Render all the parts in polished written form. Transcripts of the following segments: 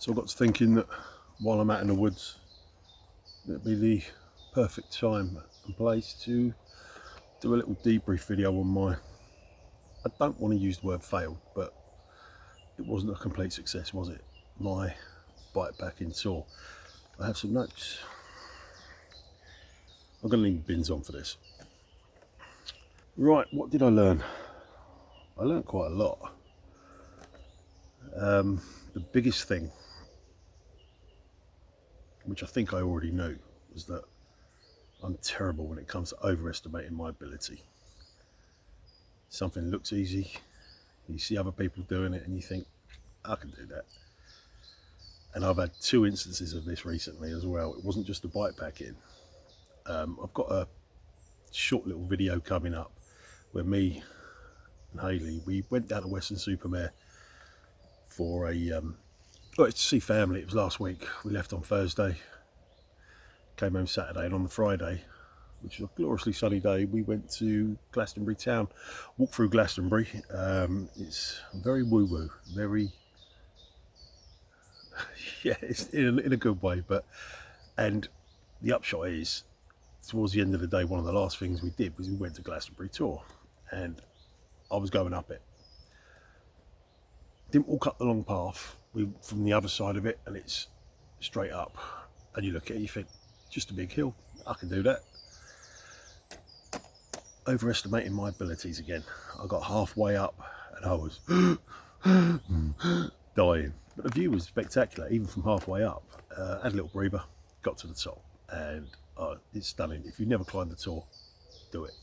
So I got to thinking that while I'm out in the woods, it'd be the perfect time and place to do a little debrief video on my, I don't want to use the word failed, but it wasn't a complete success, was it? My bikepacking tour. I have some notes. I'm going to leave bins on for this. Right, what did I learn? I learned quite a lot. The biggest thing, which I think I already knew, was that I'm terrible when it comes to overestimating my ability. Something looks easy, you see other people doing it and you think, I can do that. And I've had two instances of this recently as well. It wasn't just the bikepacking. I've got a short little video coming up where me and Hayley, we went down to Weston-super-Mare for to see family. It was last week. We left on Thursday, came home Saturday, and on the Friday, which was a gloriously sunny day, we went to Glastonbury town, walked through Glastonbury. It's very woo-woo, very, yeah, it's in a good way, and the upshot is, towards the end of the day, one of the last things we did was we went to Glastonbury tour, and I was going up it. Didn't walk up the long path, we from the other side of it, and it's straight up, and you look at it, you think, just a big hill, I can do that. Overestimating my abilities again. I got halfway up and I was dying, but the view was spectacular even from halfway up. Had a little breather, got to the top, and it's stunning. If you've never climbed the tour, do it.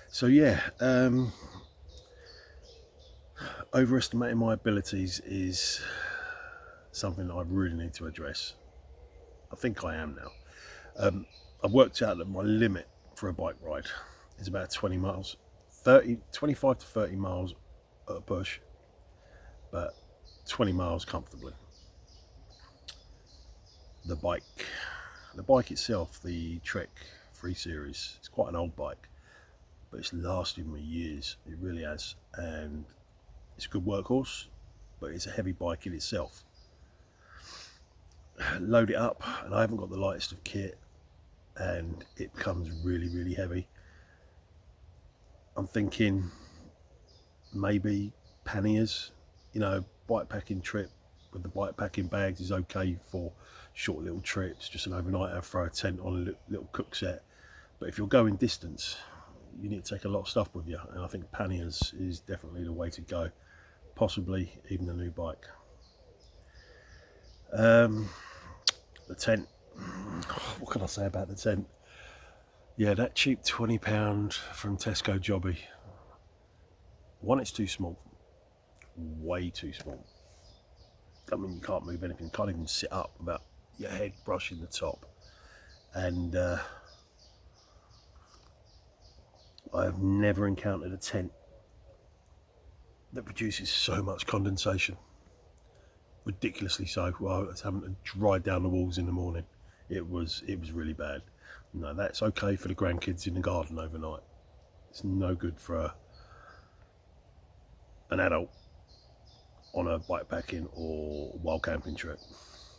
So yeah, overestimating my abilities is something that I really need to address. I think I am now. I've worked out that my limit for a bike ride is about 20 miles, 25 to 30 miles at a push, but 20 miles comfortably. The bike itself, the Trek 3 Series, it's quite an old bike, but it's lasted me years. It really has, and it's a good workhorse, but it's a heavy bike in itself. Load it up, and I haven't got the lightest of kit, and it becomes really, really heavy. I'm thinking maybe panniers, bikepacking trip with the bikepacking bags is okay for short little trips, just an overnighter, throw a tent on a little cook set. But if you're going distance, you need to take a lot of stuff with you, and I think panniers is definitely the way to go, possibly even a new bike. The tent, what can I say about the tent? Yeah, that cheap £20 from Tesco jobby. One, it's too small, way too small. I mean, you can't move anything, you can't even sit up without your head brushing the top. And I have never encountered a tent that produces so much condensation. Ridiculously so. Well, I was having to dry down the walls in the morning. It was really bad. No, that's okay for the grandkids in the garden overnight. It's no good for an adult on a bikepacking or wild camping trip.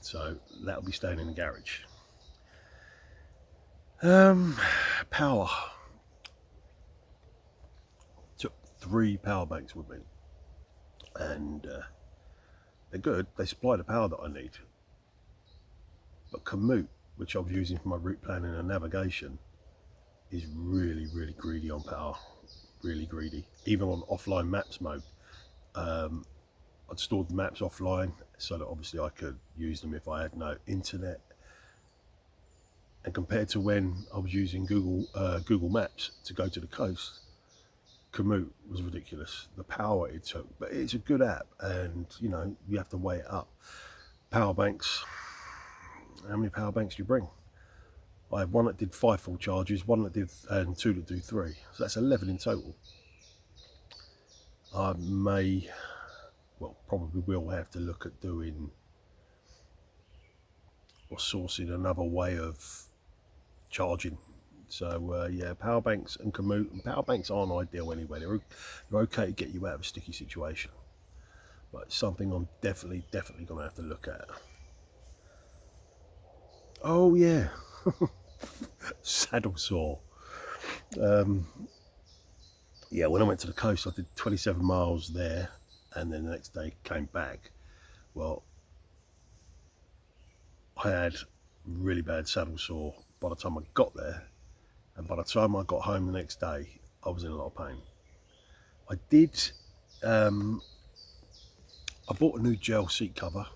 So that'll be staying in the garage. Power. Took 3 power banks with me, and they're good. They supply the power that I need. But Komoot, which I'm using for my route planning and navigation, is really, really greedy on power. Really greedy. Even on offline maps mode, I'd stored the maps offline so that obviously I could use them if I had no internet. And compared to when I was using Google Maps to go to the coast, Komoot was ridiculous. The power it took, but it's a good app, and you have to weigh it up. Power banks. How many power banks do you bring? I had one that did 5 full charges, one that did, and 2 that do 3. So that's 11 in total. I probably will have to look at doing or sourcing another way of charging. So yeah, power banks and Komoot. And power banks aren't ideal anyway. They're okay to get you out of a sticky situation, but it's something I'm definitely going to have to look at. Oh yeah, saddle sore. Yeah, when I went to the coast, I did 27 miles there, and then the next day came back. Well, I had really bad saddle sore by the time I got there, and by the time I got home the next day, I was in a lot of pain. I did, I bought a new gel seat cover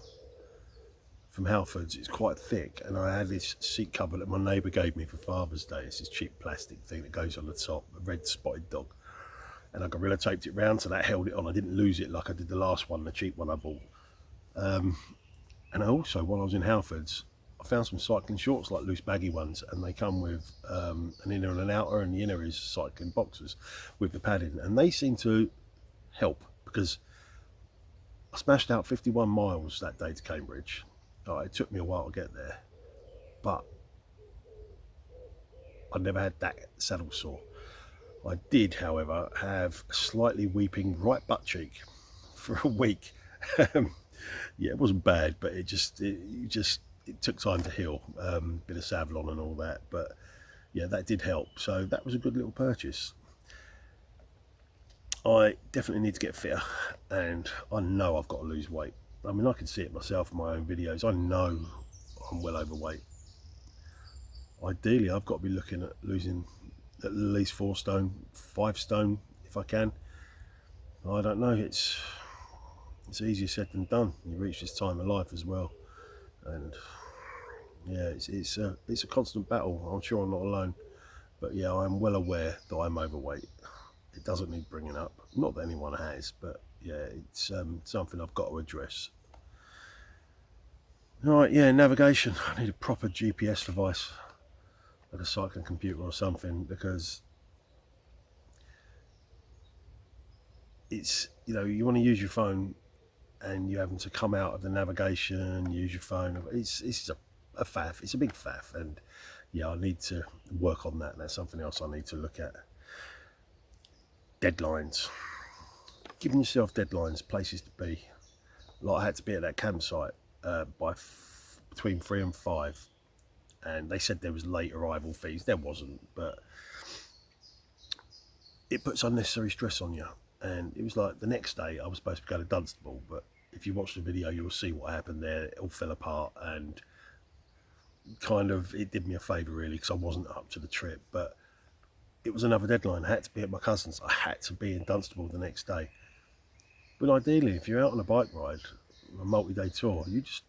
from Halfords. It's quite thick, and I had this seat cover that my neighbour gave me for Father's Day. It's this cheap plastic thing that goes on the top, a red spotted dog. And I gorilla taped it round, so that held it on. I didn't lose it like I did the last one, the cheap one I bought. And also, while I was in Halfords, I found some cycling shorts, like loose baggy ones, and they come with an inner and an outer, and the inner is cycling boxers with the padding, and they seem to help, because I smashed out 51 miles that day to Cambridge. It took me a while to get there, but I never had that saddle sore. I did, however, have a slightly weeping right butt cheek for a week. Yeah, it wasn't bad, but it took time to heal. Bit of Savlon and all that, but yeah, that did help. So that was a good little purchase. I definitely need to get fitter, and I know I've got to lose weight. I mean, I can see it myself in my own videos. I know I'm well overweight. Ideally, I've got to be looking at losing at least 4 stone, 5 stone if I can. I don't know, it's easier said than done. You reach this time of life as well, and yeah, it's a constant battle. I'm sure I'm not alone, but yeah, I'm well aware that I'm overweight. It doesn't need bringing up, not that anyone has, but yeah, it's something I've got to address. Alright, yeah, navigation. I need a proper GPS device, like a cycling computer or something, because it's, you know, you want to use your phone and you're having to come out of the navigation, use your phone. It's a faff. It's a big faff, and yeah, I need to work on that. That's something else I need to look at. Deadlines. Giving yourself deadlines, places to be. Like, I had to be at that campsite between 3 and 5, and they said there was late arrival fees. There wasn't, but it puts unnecessary stress on you. And it was like the next day I was supposed to go to Dunstable, but if you watch the video you'll see what happened there. It all fell apart, and kind of it did me a favour really, because I wasn't up to the trip, but it was another deadline. I had to be at my cousin's. I had to be in Dunstable the next day. But ideally, if you're out on a bike ride, a multi-day tour, you just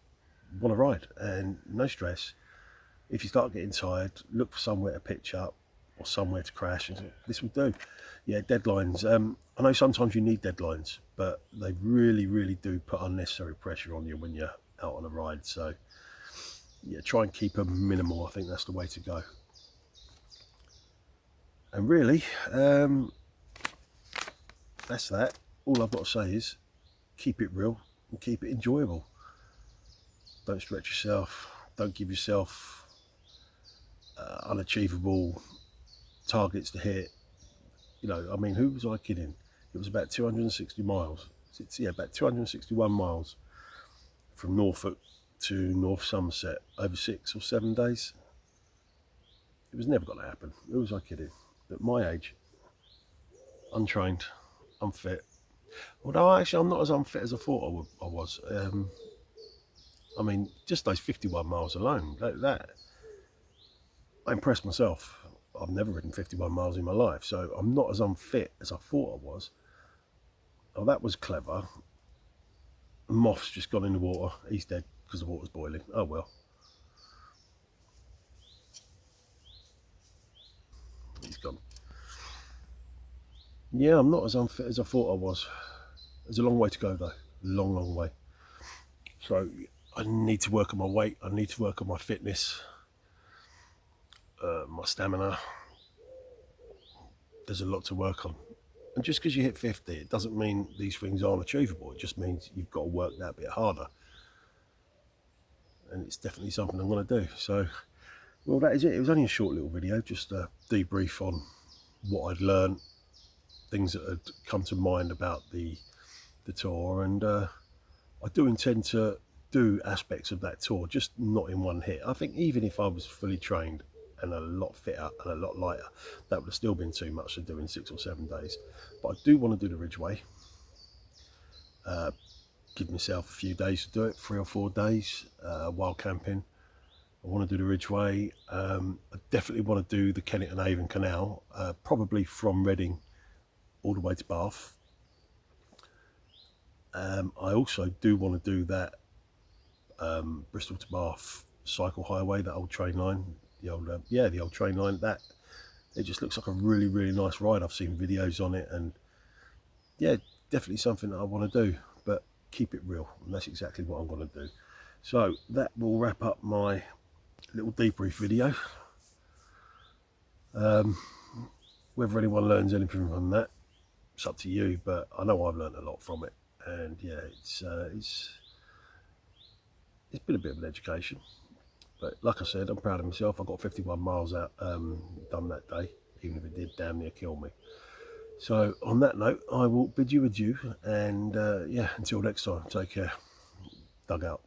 want to ride and no stress. If you start getting tired, look for somewhere to pitch up or somewhere to crash, and this will do. Yeah, deadlines. I know sometimes you need deadlines, but they really do put unnecessary pressure on you when you're out on a ride. So yeah, try and keep them minimal. I think that's the way to go. And really, that's that. All I've got to say is keep it real and keep it enjoyable. Don't stretch yourself. Don't give yourself unachievable targets to hit. You know, I mean, who was I kidding? It was about 260 miles. Yeah, about 261 miles from Norfolk to North Somerset over 6 or 7 days. It was never going to happen. Who was I kidding? At my age, untrained, unfit. Although actually I'm not as unfit as I thought I was. I mean, just those 51 miles alone, that I impressed myself. I've never ridden 51 miles in my life, so I'm not as unfit as I thought I was. Oh, that was clever. Moth's just gone in the water. He's dead because the water's boiling. Oh well. He's gone. Yeah, I'm not as unfit as I thought I was. There's a long way to go though. Long way. So I need to work on my weight. I need to work on my fitness, my stamina. There's a lot to work on. And just because you hit 50, it doesn't mean these things aren't achievable. It just means you've got to work that bit harder. And it's definitely something I'm going to do. So, well, that is it. It was only a short little video, just a debrief on what I'd learned, things that had come to mind about the tour, and I do intend to do aspects of that tour, just not in one hit. I think even if I was fully trained and a lot fitter and a lot lighter, that would have still been too much to do in 6 or 7 days. But I do want to do the Ridgeway. Give myself a few days to do it, 3 or 4 days while camping. I want to do the Ridgeway. I definitely want to do the Kennet and Avon Canal, probably from Reading all the way to Bath. I also do want to do that Bristol to Bath cycle highway, that old train line, the old train line. That it just looks like a really nice ride. I've seen videos on it, and yeah, definitely something that I want to do, but keep it real, and that's exactly what I'm going to do. So that will wrap up my little debrief video. Whether anyone learns anything from that, it's up to you, but I know I've learned a lot from it, and yeah, it's been a bit of an education. But like I said, I'm proud of myself. I got 51 miles out done that day, even if it did damn near kill me. So on that note, I will bid you adieu, and yeah, until next time, take care. Dug out.